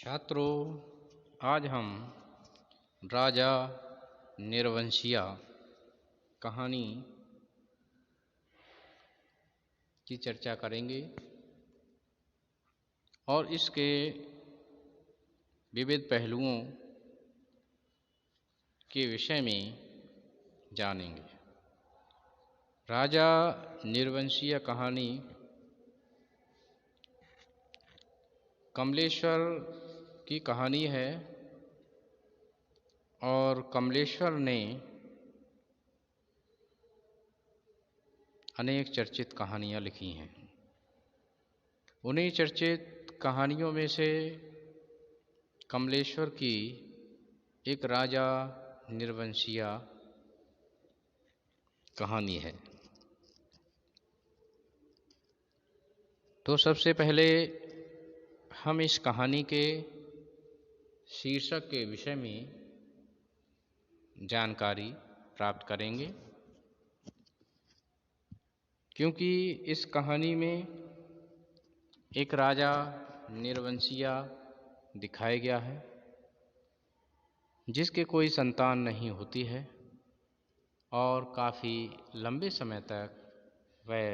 छात्रों, आज हम राजा निर्वंशिया कहानी की चर्चा करेंगे और इसके विविध पहलुओं के विषय में जानेंगे। राजा निर्वंशिया कहानी कमलेश्वर की कहानी है और कमलेश्वर ने अनेक चर्चित कहानियाँ लिखी हैं। उन्हीं चर्चित कहानियों में से कमलेश्वर की एक राजा निर्वंशिया कहानी है। तो सबसे पहले हम इस कहानी के शीर्षक के विषय में जानकारी प्राप्त करेंगे, क्योंकि इस कहानी में एक राजा निर्वंशिया दिखाया गया है जिसके कोई संतान नहीं होती है और काफ़ी लंबे समय तक वह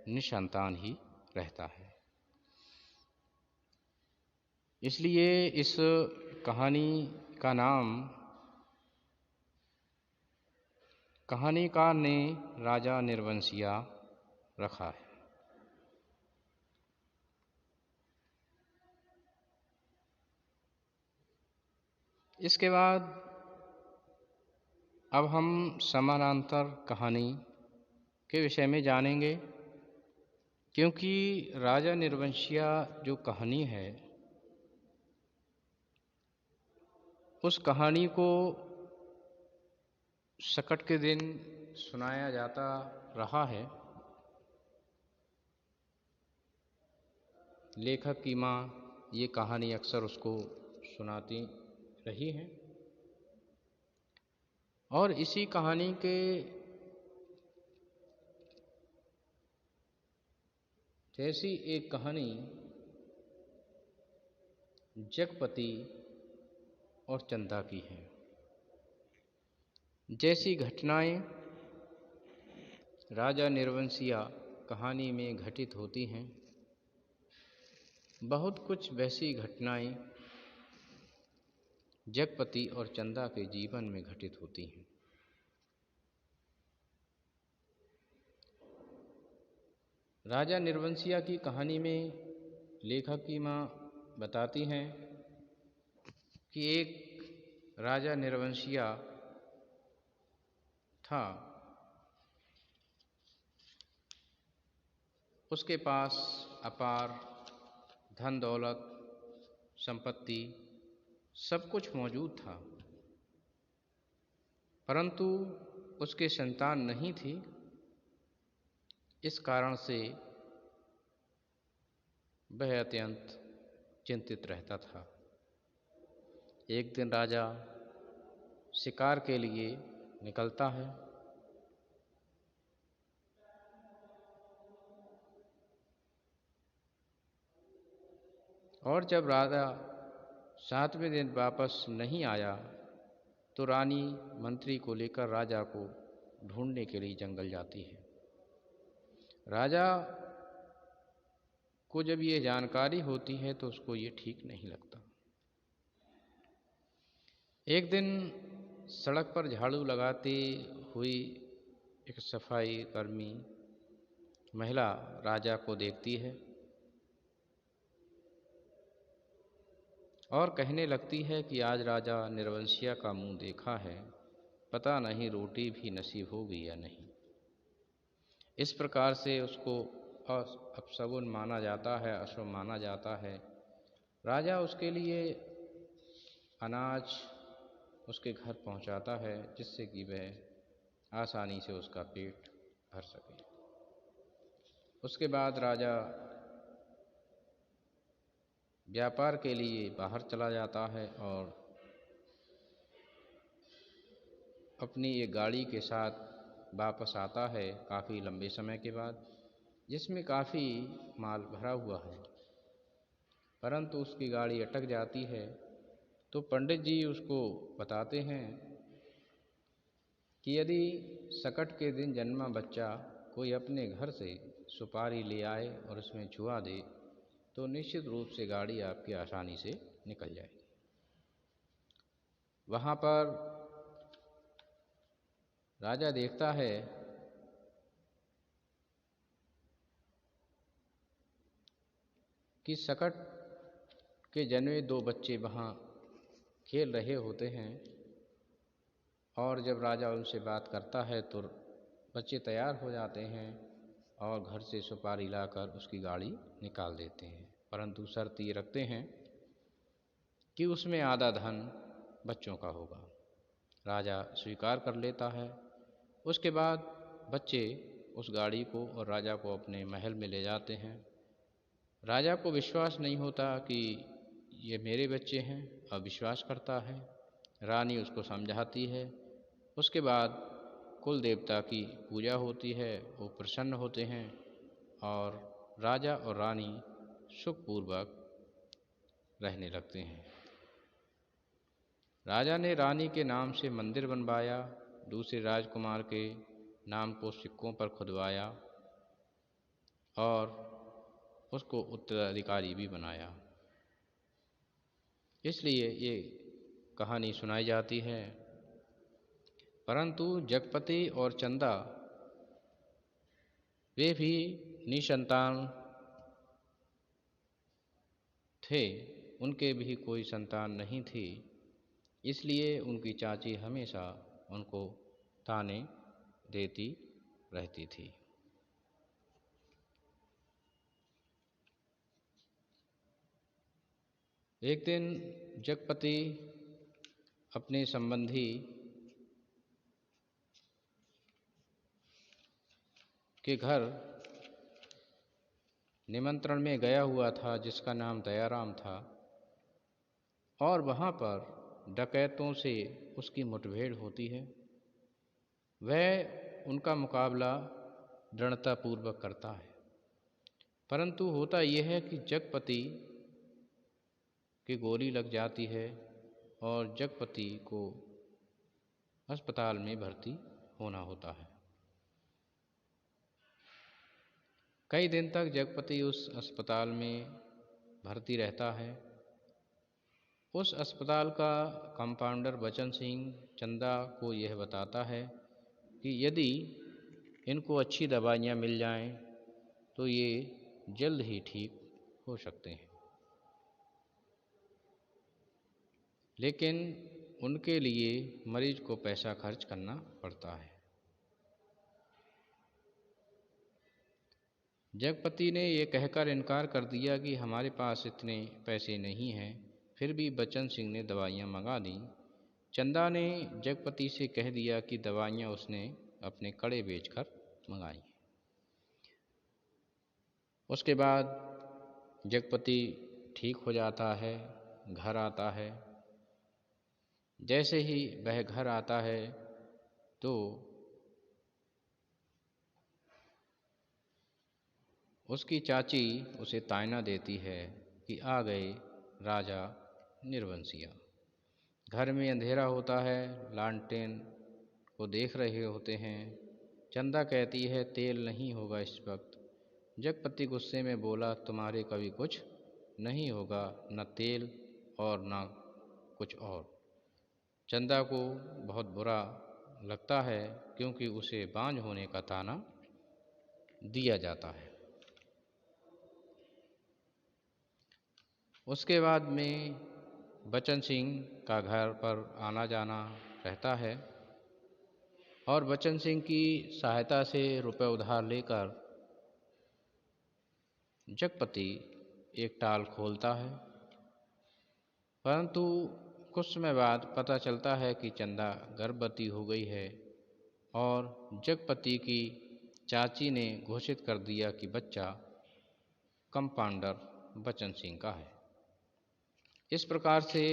निसंतान ही रहता है। इसलिए इस कहानी का नाम कहानीकार ने राजा निर्वंशिया रखा है। इसके बाद अब हम समानांतर कहानी के विषय में जानेंगे, क्योंकि राजा निर्वंशिया जो कहानी है उस कहानी को संकट के दिन सुनाया जाता रहा है। लेखक की माँ ये कहानी अक्सर उसको सुनाती रही है और इसी कहानी के जैसी एक कहानी जगपति और चंदा की है। जैसी घटनाएं राजा निर्वंशिया कहानी में घटित होती हैं, बहुत कुछ वैसी घटनाएं जगपति और चंदा के जीवन में घटित होती हैं। राजा निर्वंशिया की कहानी में लेखक की माँ बताती हैं कि एक राजा निर्वंशिया था, उसके पास अपार धन दौलत संपत्ति सब कुछ मौजूद था, परंतु उसके संतान नहीं थी। इस कारण से वह अत्यंत चिंतित रहता था। एक दिन राजा शिकार के लिए निकलता है और जब राजा 7वें दिन वापस नहीं आया तो रानी मंत्री को लेकर राजा को ढूंढने के लिए जंगल जाती है। राजा को जब ये जानकारी होती है तो उसको ये ठीक नहीं लगता। एक दिन सड़क पर झाड़ू लगाती हुई एक सफाई कर्मी महिला राजा को देखती है और कहने लगती है कि आज राजा निर्वंशिया का मुंह देखा है, पता नहीं रोटी भी नसीब होगी या नहीं। इस प्रकार से उसको अपशगुन माना जाता है, अशुभ माना जाता है। राजा उसके लिए अनाज उसके घर पहुंचाता है जिससे कि वह आसानी से उसका पेट भर सके। उसके बाद राजा व्यापार के लिए बाहर चला जाता है और अपनी एक गाड़ी के साथ वापस आता है काफ़ी लंबे समय के बाद, जिसमें काफ़ी माल भरा हुआ है। परंतु उसकी गाड़ी अटक जाती है। तो पंडित जी उसको बताते हैं कि यदि सकट के दिन जन्मा बच्चा कोई अपने घर से सुपारी ले आए और उसमें छुआ दे तो निश्चित रूप से गाड़ी आपकी आसानी से निकल जाएगी। वहाँ पर राजा देखता है कि सकट के जन्मे दो बच्चे वहाँ खेल रहे होते हैं और जब राजा उनसे बात करता है तो बच्चे तैयार हो जाते हैं और घर से सुपारी लाकर उसकी गाड़ी निकाल देते हैं, परंतु शर्त ये रखते हैं कि उसमें आधा धन बच्चों का होगा। राजा स्वीकार कर लेता है। उसके बाद बच्चे उस गाड़ी को और राजा को अपने महल में ले जाते हैं। राजा को विश्वास नहीं होता कि ये मेरे बच्चे हैं, अविश्वास करता है। रानी उसको समझाती है। उसके बाद कुल देवता की पूजा होती है, वो प्रसन्न होते हैं और राजा और रानी सुखपूर्वक रहने लगते हैं। राजा ने रानी के नाम से मंदिर बनवाया, दूसरे राजकुमार के नाम को सिक्कों पर खुदवाया और उसको उत्तराधिकारी भी बनाया। इसलिए ये कहानी सुनाई जाती है। परंतु जगपति और चंदा वे भी निसंतान थे, उनके भी कोई संतान नहीं थी। इसलिए उनकी चाची हमेशा उनको ताने देती रहती थी। एक दिन जगपति अपने संबंधी के घर निमंत्रण में गया हुआ था जिसका नाम दयाराम था, और वहाँ पर डकैतों से उसकी मुठभेड़ होती है। वह उनका मुकाबला दृढ़तापूर्वक करता है, परंतु होता यह है कि जगपति की गोली लग जाती है और जगपति को अस्पताल में भर्ती होना होता है। कई दिन तक जगपति उस अस्पताल में भर्ती रहता है। उस अस्पताल का कंपाउंडर बचन सिंह चंदा को यह बताता है कि यदि इनको अच्छी दवाइयाँ मिल जाएं तो ये जल्द ही ठीक हो सकते हैं, लेकिन उनके लिए मरीज को पैसा खर्च करना पड़ता है। जगपति ने ये कहकर इनकार कर दिया कि हमारे पास इतने पैसे नहीं हैं। फिर भी बचन सिंह ने दवाइयाँ मंगा दी। चंदा ने जगपति से कह दिया कि दवाइयाँ उसने अपने कड़े बेचकर मंगाई। उसके बाद जगपति ठीक हो जाता है, घर आता है। जैसे ही वह घर आता है तो उसकी चाची उसे तायना देती है कि आ गए राजा निर्वंशिया। घर में अंधेरा होता है, लालटेन को देख रहे होते हैं। चंदा कहती है तेल नहीं होगा इस वक्त। जगपति गुस्से में बोला तुम्हारे कभी कुछ नहीं होगा, न तेल और न कुछ और। चंदा को बहुत बुरा लगता है क्योंकि उसे बांझ होने का ताना दिया जाता है। उसके बाद में बचन सिंह का घर पर आना जाना रहता है और बचन सिंह की सहायता से रुपए उधार लेकर जगपति एक टाल खोलता है। परंतु कुछ समय बाद पता चलता है कि चंदा गर्भवती हो गई है और जगपति की चाची ने घोषित कर दिया कि बच्चा कंपाउंडर बचन सिंह का है। इस प्रकार से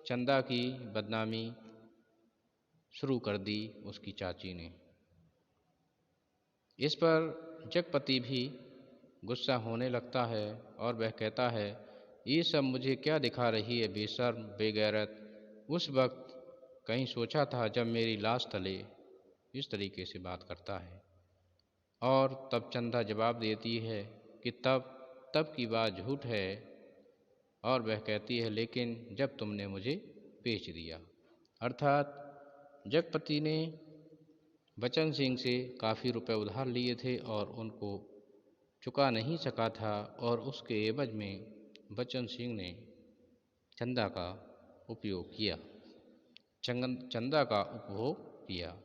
चंदा की बदनामी शुरू कर दी उसकी चाची ने। इस पर जगपति भी गुस्सा होने लगता है और वह कहता है ये सब मुझे क्या दिखा रही है बेशर्म बेगैरत। उस वक्त कहीं सोचा था जब मेरी लाश तले। इस तरीके से बात करता है। और तब चंदा जवाब देती है कि तब की बात झूठ है। और वह कहती है लेकिन जब तुमने मुझे बेच दिया। अर्थात जगपति ने बचन सिंह से काफ़ी रुपए उधार लिए थे और उनको चुका नहीं सका था, और उसके एवज में बचन सिंह ने चंदा का उपयोग किया, चंदा का उपभोग किया।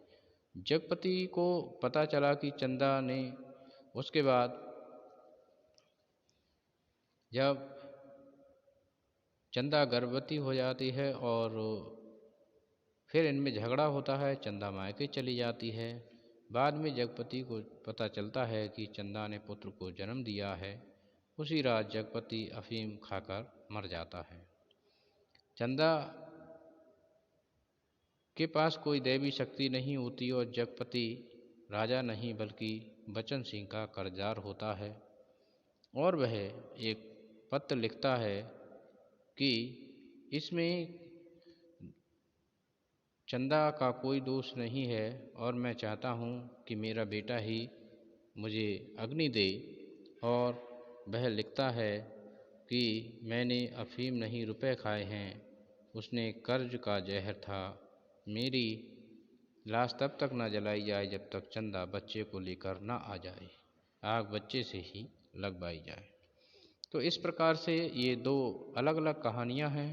जगपति को पता चला कि चंदा ने उसके बाद जब चंदा गर्भवती हो जाती है और फिर इनमें झगड़ा होता है, चंदा मायके चली जाती है। बाद में जगपति को पता चलता है कि चंदा ने पुत्र को जन्म दिया है। उसी रात जगपति अफीम खाकर मर जाता है। चंदा के पास कोई दैवी शक्ति नहीं होती और जगपति राजा नहीं बल्कि बचन सिंह का कर्जदार होता है। और वह एक पत्र लिखता है कि इसमें चंदा का कोई दोष नहीं है और मैं चाहता हूँ कि मेरा बेटा ही मुझे अग्नि दे। और वह लिखता है कि मैंने अफीम नहीं रुपए खाए हैं, उसने कर्ज का जहर था। मेरी लाश तब तक न जलाई जाए जब तक चंदा बच्चे को लेकर न आ जाए, आग बच्चे से ही लगवाई जाए। तो इस प्रकार से ये दो अलग अलग कहानियाँ हैं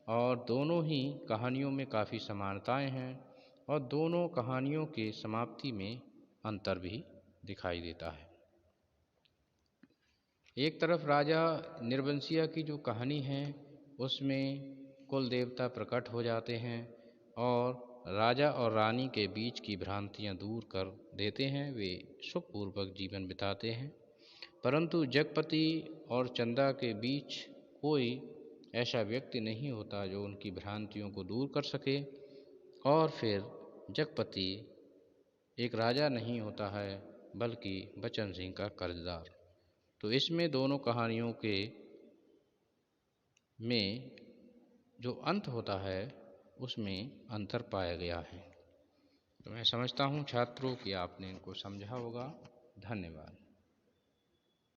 और दोनों ही कहानियों में काफ़ी समानताएं हैं और दोनों कहानियों के समाप्ति में अंतर भी दिखाई देता है। एक तरफ राजा निर्वंशिया की जो कहानी है उसमें कुल देवता प्रकट हो जाते हैं और राजा और रानी के बीच की भ्रांतियां दूर कर देते हैं, वे सुखपूर्वक जीवन बिताते हैं। परंतु जगपति और चंदा के बीच कोई ऐसा व्यक्ति नहीं होता जो उनकी भ्रांतियों को दूर कर सके। और फिर जगपति एक राजा नहीं होता है बल्कि बचन सिंह का कर्जदार। तो इसमें दोनों कहानियों के में जो अंत होता है उसमें अंतर पाया गया है। तो मैं समझता हूँ छात्रों कि आपने इनको समझा होगा। धन्यवाद।